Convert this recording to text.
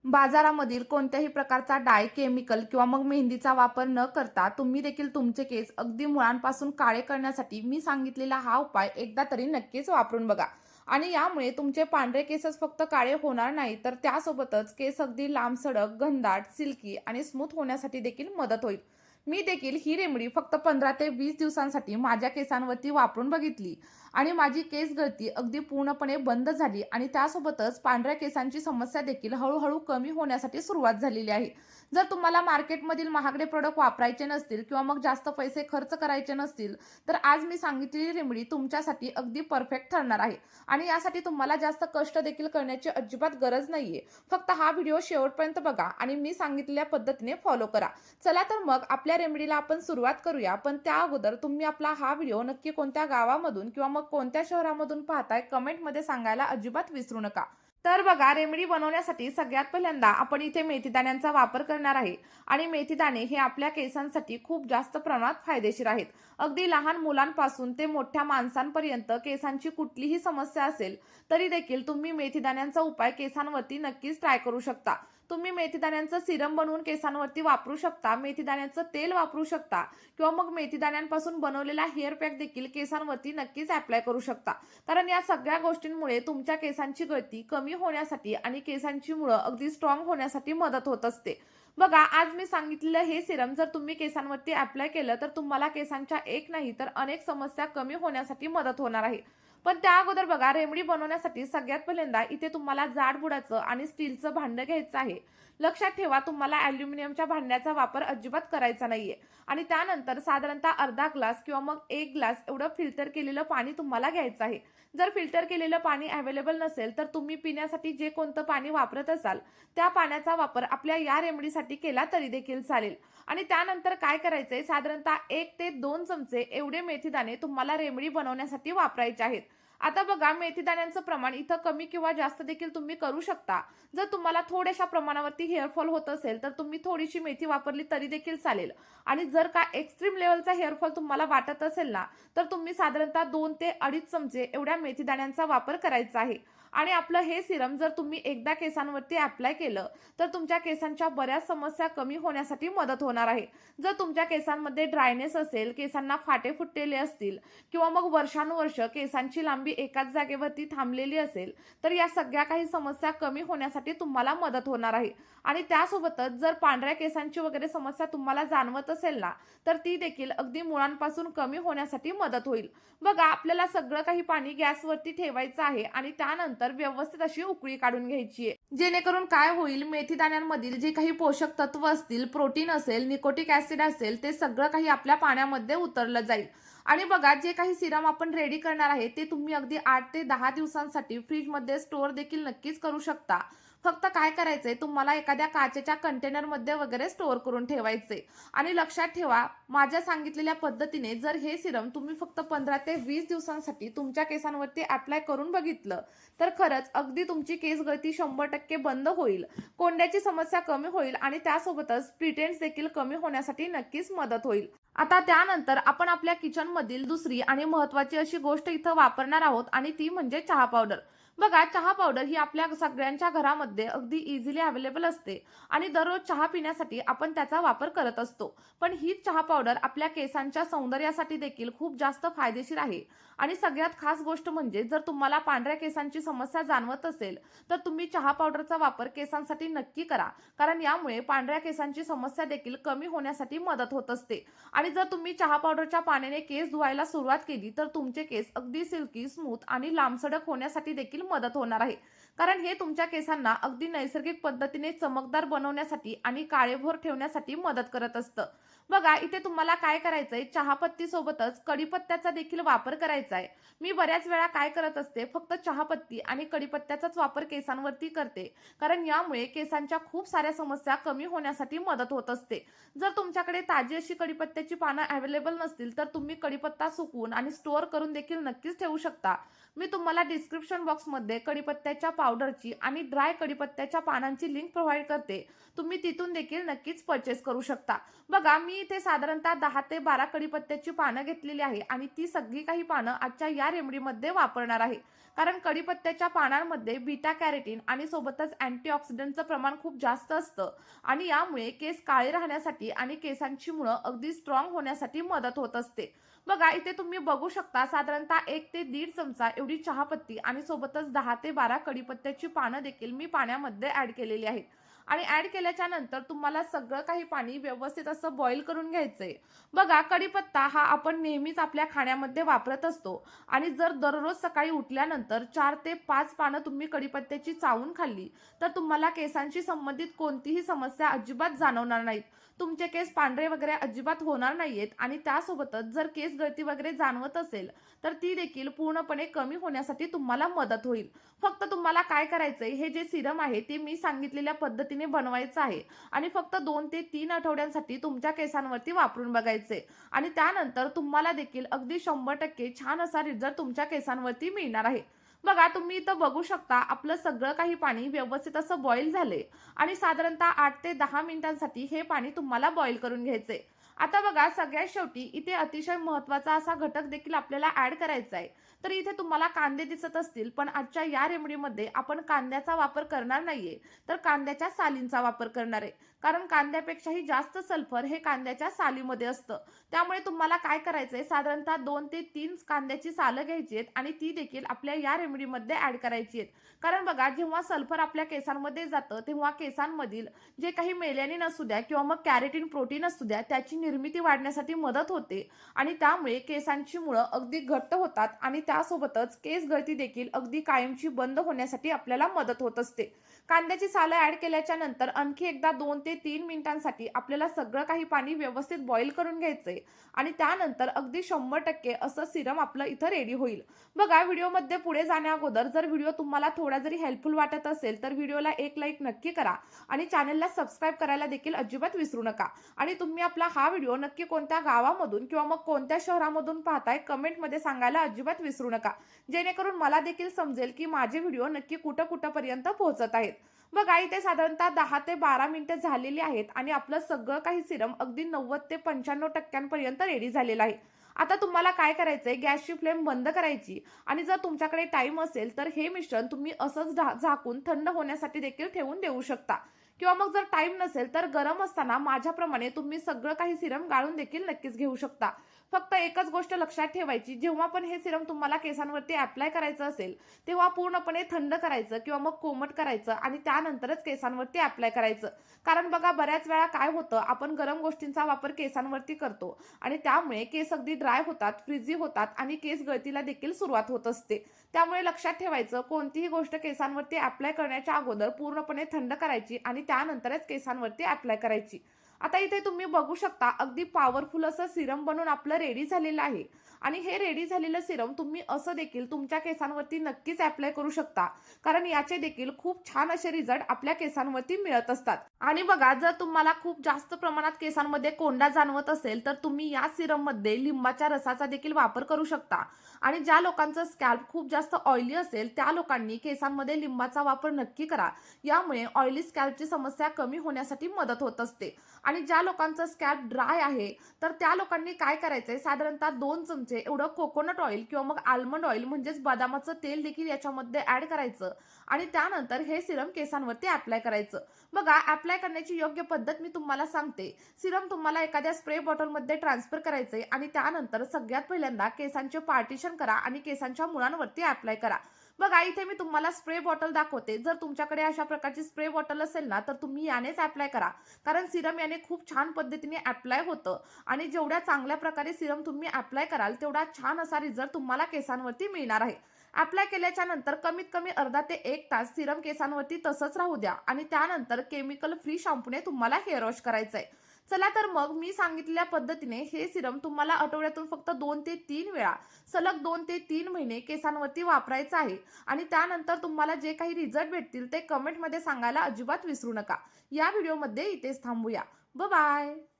बाजारामधील कोणत्याही प्रकारचा डाय, केमिकल किंवा मग मेहंदीचा वापर न करता तुम्ही देखील तुमचे केस अगदी मुळांपासून काळे करण्यासाठी मी सांगितलेला हा उपाय एकदा तरी नक्कीच वापरून बघा. आणि यामुळे तुमचे पांढरे केसच फक्त काळे होणार नाही, तर त्यासोबतच केस अगदी लांबसडक, घनदाट, सिल्की आणि स्मूथ होण्यासाठी देखील मदत होईल. मी देखील ही रेमेडी फक्त 15 ते 20 दिवसांसाठी माझ्या केसांवरती वापरून बघितली आणि माझी केस गळती अगदी पूर्णपणे बंद झाली आणि त्यासोबतच पांढऱ्या केसांची समस्या देखील हळूहळू कमी होण्यासाठी सुरुवात झालेली आहे. जर तुम्हाला मार्केटमधील महागडे प्रोडक्ट वापरायचे नसतील किंवा मग जास्त पैसे खर्च करायचे नसतील, तर आज मी सांगितलेली रेमेडी तुमच्यासाठी अगदी परफेक्ट ठरणार आहे. आणि यासाठी तुम्हाला जास्त कष्ट देखील करण्याची अजिबात गरज नाहीये. फक्त हा व्हिडिओ शेवटपर्यंत बघा आणि मी सांगितलेल्या पद्धतीने फॉलो करा. चला तर मग आपल्या रेमेडीला आपण सुरुवात करूया. पण त्या अगोदर तुम्ही आपला हा व्हिडिओ नक्की कोणत्या गावामधून किंवा मग कोणत्या शहरामधून पाहताय कमेंटमध्ये सांगायला अजिबात विसरू नका. तर बघा, रेमेडी बनवण्यासाठी सगळ्यात पहिल्यांदा आपण इथे मेथीदाण्यांचा वापर करणार आहे. आणि मेथीदाणे हे आपल्या केसांसाठी खूप जास्त प्रमाणात फायदेशीर आहेत. अगदी लहान मुलांपासून ते मोठ्या माणसांपर्यंत केसांची कुठलीही समस्या असेल तरी देखील तुम्ही मेथीदाण्यांचा उपाय केसांवरती नक्कीच ट्राय करू शकता. तुम्ही मेथीदाण्यांचं सिरम बनवून केसांवरती वापरू शकता, मेथीदाण्याचं तेल वापरू शकता किंवा मग मेथीदाण्यांपासून बनवलेला हेअर पॅक देखील केसांवरती नक्कीच अप्लाय करू शकता. कारण या सगळ्या गोष्टींमुळे तुमच्या केसांची गळती कमी होण्यासाठी आणि केसांची मुळं अगदी स्ट्रॉंग होण्यासाठी मदत होत असते. बघा, आज मी सांगितलेलं हे सिरम जर तुम्ही केसांवरती अप्लाय केलं तर तुम्हाला केसांच्या एक नाही तर अनेक समस्या कमी होण्यासाठी मदत होणार आहे. पण त्या अगोदर बघा, रेमेडी बनवण्यासाठी सगळ्यात पहिल्यांदा इथे तुम्हाला जाड बुडाचं आणि स्टीलचं भांडं घ्यायचं आहे. लक्षात ठेवा, तुम्हाला अॅल्युमिनियमच्या भांड्याचा वापर अजिबात करायचा नाहीये. आणि त्यानंतर साधारणतः अर्धा ग्लास किंवा मग 1 ग्लास एवढं फिल्टर केलेलं पाणी तुम्हाला घ्यायचं आहे. जर फिल्टर केलेलं पाणी अवेलेबल नसेल तर तुम्ही पिण्यासाठी जे कोणतं पाणी वापरत असाल त्या पाण्याचा वापर आपल्या या रेमेडीसाठी केला तरी देखील चालेल. आणि त्यानंतर काय करायचंय, साधारणतः 1 ते 2 चमचे एवढे मेथीदाणे तुम्हाला रेमेडी बनवण्यासाठी वापरायचे आहेत. आता बघा, मेथीदाण्यांचं प्रमाण इथं कमी किंवा जास्त देखील तुम्ही करू शकता. जर तुम्हाला थोड्याशा प्रमाणावरती हेअरफॉल होत असेल तर तुम्ही थोडीशी मेथी वापरली तरी देखील चालेल. आणि जर का एक्स्ट्रीम लेवलचा हेअरफॉल तुम्हाला वाटत असेल ना, तर तुम्ही साधारणतः 2 ते 2.5 चमचे एवढ्या मेथीदाण्यांचा वापर करायचा आहे. आणि आपलं हे सिरम जर तुम्ही एकदा केसांवरती अप्लाय केलं तर तुमच्या केसांच्या बऱ्याच समस्या कमी होण्यासाठी मदत होणार आहे. जर तुमच्या केसांमध्ये ड्रायनेस असेल, केसांना फाटे फुटलेले असतील किंवा मग वर्षानुवर्ष केसांची लांबी एकाच जागेवरती थांबलेली असेल तर या सगळ्या काही समस्या कमी होण्यासाठी तुम्हाला मदत होणार आहे. आणि त्यासोबतच जर पांढऱ्या केसांची वगैरे समस्या तुम्हाला जाणवत असेल ना, तर ती देखील अगदी मुळांपासून कमी होण्यासाठी मदत होईल. बघा, आपल्याला सगळं काही पाणी गॅसवरती ठेवायचं आहे आणि त्यानंतर व्यवस्थित अशी उकळी काढून घ्यायची आहे. जेणेकरून काय होईल, मेथीदाण्यांमधील जे काही पोषक तत्व असतील, प्रोटीन असेल, निकोटिक ऍसिड असेल, ते सगळं काही आपल्या पाण्यामध्ये उतरलं जाईल. आणि बघा, जे काही सिरम आपण रेडी करणार आहे ते तुम्ही अगदी 8 ते 10 दिवसांसाठी फ्रीजमध्ये स्टोअर देखील नक्कीच करू शकता. फक्त काय करायचंय, तुम्हाला एखाद्या काचेच्या कंटेनरमध्ये वगैरे स्टोअर करून ठेवायचे. आणि लक्षात ठेवा, माझ्या सांगितलेल्या पद्धतीने जर हे सिरम तुम्ही फक्त 15 ते 20 दिवसांसाठी तुमच्या केसांवरती अप्लाय करून बघितलं तर खरंच अगदी तुमची केस गळती 100% बंद होईल, कोंड्याची समस्या कमी होईल आणि त्यासोबतच स्प्लिटेंट्स देखील कमी होण्यासाठी नक्कीच मदत होईल. आता त्यानंतर आपण आपल्या किचनमधील दुसरी आणि महत्त्वाची अशी गोष्ट इथं वापरणार आहोत आणि ती म्हणजे चहा पावडर. बघा, चहा पावडर ही आपल्या सगळ्यांच्या घरामध्ये अगदी इझिली अवेलेबल असते आणि दररोज चहा पिण्यासाठी आपण त्याचा वापर करत असतो. पण ही चहा पावडर आपल्या केसांच्या सौंदर्यासाठी देखील खूप जास्त फायदेशीर आहे. आणि सगळ्यात खास गोष्ट म्हणजे जर तुम्हाला पांढऱ्या केसांची समस्या जाणवत असेल तर तुम्ही चहा पावडरचा वापर केसांसाठी नक्की करा. कारण यामुळे पांढऱ्या केसांची समस्या देखील कमी होण्यासाठी मदत होत असते. आणि जर तुम्ही चहा पावडरच्या पाण्याने केस धुवायला सुरुवात केली तर तुमचे केस अगदी सिल्की, स्मूथ आणि लांबसडक होण्यासाठी देखील मदत होणार आहे. कारण हे तुमच्या केसांना अगदी नैसर्गिक पद्धतीने चमकदार बनवण्यासाठी आणि काळेभोर ठेवण्यासाठी मदत करत असतं. बघा, इथे तुम्हाला काय करायचंय, चहापत्ती सोबतच कडीपत्त्याचा देखील वापर करायचा आहे. मी बऱ्याच वेळा काय करत असते, फक्त चहापत्ती आणि कडीपत्त्याचाच वापर केसांवरती करते. कारण यामुळे केसांच्या खूप साऱ्या समस्या कमी होण्यासाठी मदत होत असते. जर तुमच्याकडे ताजी अशी कडीपत्त्याची पानं अवेलेबल नसतील तर तुम्ही कडीपत्ता सुकवून आणि स्टोअर करून देखील नक्कीच ठेवू शकता. मी तुम्हाला डिस्क्रिप्शन बॉक्समध्ये कढीपत्त्याच्या पावडरची आणि ड्राय कढीपत्त्याच्या पानांची लिंक प्रोव्हाइड करते. तुम्ही तिथून देखील नक्कीच परचेस करू शकता. बघा, मी इथे साधारणतः 10 ते 12 कढीपत्त्याची पानं घेतलेली आहे आणि ती सगळी काही पानं आजच्या या रेमेडीमध्ये वापरणार आहे. कारण कढीपत्त्याच्या पानांमध्ये बीटा कॅरोटीन आणि सोबतच अँटीऑक्सिडंटचं प्रमाण खूप जास्त असतं आणि यामुळे केस काळे राहण्यासाठी आणि केसांची मुळं अगदी स्ट्रॉंग होण्यासाठी मदत होत असते. बघा, इथे तुम्ही बघू शकता साधारणतः 1 ते 1.5 चमचा एवढी चहापत्ती आणि सोबतच 10 ते 12 कढीपत्त्याची पानं देखील मी पाण्यामध्ये ॲड केलेली आहेत. आणि ॲड केल्याच्या नंतर तुम्हाला सगळं काही पाणी व्यवस्थित असं बॉईल करून घ्यायचंय. बघा, कढीपत्ता हा आपण नेहमीच आपल्या खाण्यामध्ये वापरत असतो आणि जर दररोज सकाळी उठल्यानंतर 4 ते 5 पानं तुम्ही कढीपत्त्याची चावून खाल्ली तर तुम्हाला केसांशी संबंधित कोणतीही समस्या अजिबात जाणवणार नाहीत. तुमचे केस पांढरे वगैरे अजिबात होणार नाहीयेत आणि त्यासोबतच जर केस गळती वगैरे जाणवत असेल तर ती देखील पूर्णपणे कमी होण्यासाठी तुम्हाला मदत होईल. फक्त तुम्हाला काय करायचंय, हे जे सिरम आहे ते मी सांगितलेल्या पद्धतीने बनवायचं आहे आणि फक्त 2 ते 3 आठवड्यांसाठी तुमच्या केसांवरती वापरून बघायचे आणि त्यानंतर तुम्हाला देखील अगदी 100% छान असा रिझल्ट तुमच्या केसांवरती मिळणार आहे. बघा, तुम्ही इथं बघू शकता आपलं सगळं काही पाणी व्यवस्थित असं बॉईल झाले आणि साधारणतः 8 ते 10 मिनिटांसाठी हे पाणी तुम्हाला बॉईल करून घ्यायचे. आता बघा, सगळ्यात शेवटी इथे अतिशय महत्त्वाचा असा घटक देखील आपल्याला ॲड करायचा आहे. तर इथे तुम्हाला कांदे दिसत असतील, पण आजच्या या रेमेडीमध्ये आपण कांद्याचा वापर करणार नाहीये, तर कांद्याच्या सालींचा वापर करणार आहे. कारण कांद्यापेक्षाही जास्त सल्फर हे कांद्याच्या सालीमध्ये असतं. त्यामुळे तुम्हाला काय करायचंय, साधारणतः 2 ते 3 कांद्याची सालं घ्यायची आहेत आणि ती देखील आपल्या या रेमेडीमध्ये ॲड करायची आहेत. कारण बघा, जेव्हा सल्फर आपल्या केसांमध्ये जातं तेव्हा केसांमधील जे काही मेलॅनिन असू द्या किंवा मग कॅरोटीन प्रोटीन असू द्या त्याची निर्मिती वाढण्यासाठी मदत होते आणि त्यामुळे केसांची मुळं अगदी घट्ट होतात आणि त्यासोबतच केस गळती देखील अगदी कायमची बंद होण्यासाठी आपल्याला मदत होत असते. कांद्याची सालं ॲड केल्याच्या नंतर आणखी एकदा 2 ते 3 मिनिटांसाठी आपल्याला सगळं काही पाणी व्यवस्थित बॉईल करून घ्यायचंय आणि त्यानंतर अगदी 100% असं सिरम आपलं इथं रेडी होईल. बघा, व्हिडिओमध्ये पुढे जाण्याअगोदर जर व्हिडिओ तुम्हाला थोडा जरी हेल्पफुल वाटत असेल तर व्हिडिओला एक लाईक नक्की करा आणि चॅनलला सबस्क्राईब करायला देखील अजिबात विसरू नका. आणि तुम्ही आपला हा व्हिडिओ नक्की कोणत्या गावामधून किंवा मग कोणत्या शहरामधून पाहताय कमेंटमध्ये सांगायला अजिबात विसरू नका, जेणेकरून मला देखील समजेल की माझे व्हिडिओ नक्की कुठपर्यंत पोहोचत आहेत. बघा, इथे साधारणतः 10 ते 12 मिनिटं झालेली आहेत आणि आपलं सगळं काही सिरम अगदी 90 ते 95% रेडी झालेलं आहे. आता तुम्हाला काय करायचंय, गॅसची फ्लेम बंद करायची आणि जर तुमच्याकडे टाइम असेल तर हे मिश्रण तुम्ही असंच झाकून थंड होण्यासाठी देखील ठेवून देऊ शकता किंवा मग जर टाइम नसेल तर गरम असताना माझ्याप्रमाणे तुम्ही सगळं काही सिरम गाळून देखील नक्कीच घेऊ शकता. फक्त एकच गोष्ट लक्षात ठेवायची, जेव्हा पण हे सिरम तुम्हाला केसांवरती अप्लाय करायचं असेल तेव्हा पूर्णपणे थंड करायचं किंवा मग कोमट करायचं आणि त्यानंतरच केसांवरती अप्लाय करायचं. कारण बघा, बऱ्याच वेळा काय होतं, आपण गरम गोष्टींचा वापर केसांवरती करतो आणि त्यामुळे केस अगदी ड्राय होतात, फ्रिझी होतात आणि केस गळतीला देखील सुरुवात होत असते. त्यामुळे लक्षात ठेवायचं, कोणतीही गोष्ट केसांवरती अप्लाय करण्याच्या अगोदर पूर्णपणे थंड करायची आणि त्यानंतरच केसांवरती अप्लाय करायची. आता इथे तुम्ही बघू शकता अगदी पॉवरफुल असं सिरम बनून आपलं रेडी झालेलं आहे आणि हे रेडी झालेलं सिरम तुम्ही असं देखील तुमच्या केसांवरती नक्कीच अप्लाय करू शकता. कारण याचे देखील खूप छान असे रिझल्ट आपल्या केसांवरती मिळत असतात. आणि बघा, जर तुम्हाला खूप जास्त प्रमाणात केसांमध्ये कोंडा जाणवत असेल तर तुम्ही या सिरम मध्ये लिंबाच्या रसाचा देखील वापर करू शकता. आणि ज्या लोकांचं स्कॅल्प खूप जास्त ऑइली असेल त्या लोकांनी केसांमध्ये लिंबाचा वापर नक्की करा. यामुळे ऑइली स्कॅल्पची समस्या कमी होण्यासाठी मदत होत असते. आणि ज्या लोकांचं स्कॅल्प ड्राय आहे तर त्या लोकांनी काय करायचंय, साधारणतः 2 चमचे एवढं कोकोनट ऑइल किंवा मग आल्मंड ऑइल म्हणजेच बदामाचं तेल देखील याच्यामध्ये ऍड करायचं आणि त्यानंतर हे सिरम केसांवरती अप्लाय करायचं. बघा, अप्लाय करण्याची योग्य पद्धत मी तुम्हाला सांगते. सिरम तुम्हाला एखाद्या स्प्रे बॉटलमध्ये ट्रान्सफर करायचंय आणि त्यानंतर सगळ्यात पहिल्यांदा केसांचे पार्टिशन करा आणि केसांच्या मुळांवरती अप्लाय करा. बघा, इथे मी तुम्हाला स्प्रे बॉटल दाखवते. जर तुमच्याकडे अशा प्रकारची स्प्रे बॉटल असेल ना तर तुम्ही यानेच अप्लाय करा. कारण सिरम याने खूप छान पद्धतीने अप्लाय होतं आणि जेवढ्या चांगल्या प्रकारे सिरम तुम्ही अप्लाय कराल तेवढा छान असा रिझल्ट तुम्हाला केसांवरती मिळणार आहे. अप्लाय केल्याच्या नंतर कमीत कमी अर्धा ते 1 तास सिरम केसांवरती तसंच राहू द्या आणि त्यानंतर केमिकल फ्री शॅम्पूने तुम्हाला हेअर वॉश करायचंय. चला तर मग मी सांगितलेल्या पद्धतीने हे सिरम तुम्हाला आठवड्यातून फक्त 2 ते 3 वेळा सलग 2 ते 3 महिने केसांवरती वापरायचं आहे आणि त्यानंतर तुम्हाला जे काही रिझल्ट भेटतील ते कमेंटमध्ये सांगायला अजिबात विसरू नका. या व्हिडिओमध्ये इथेच थांबूया. Bye bye.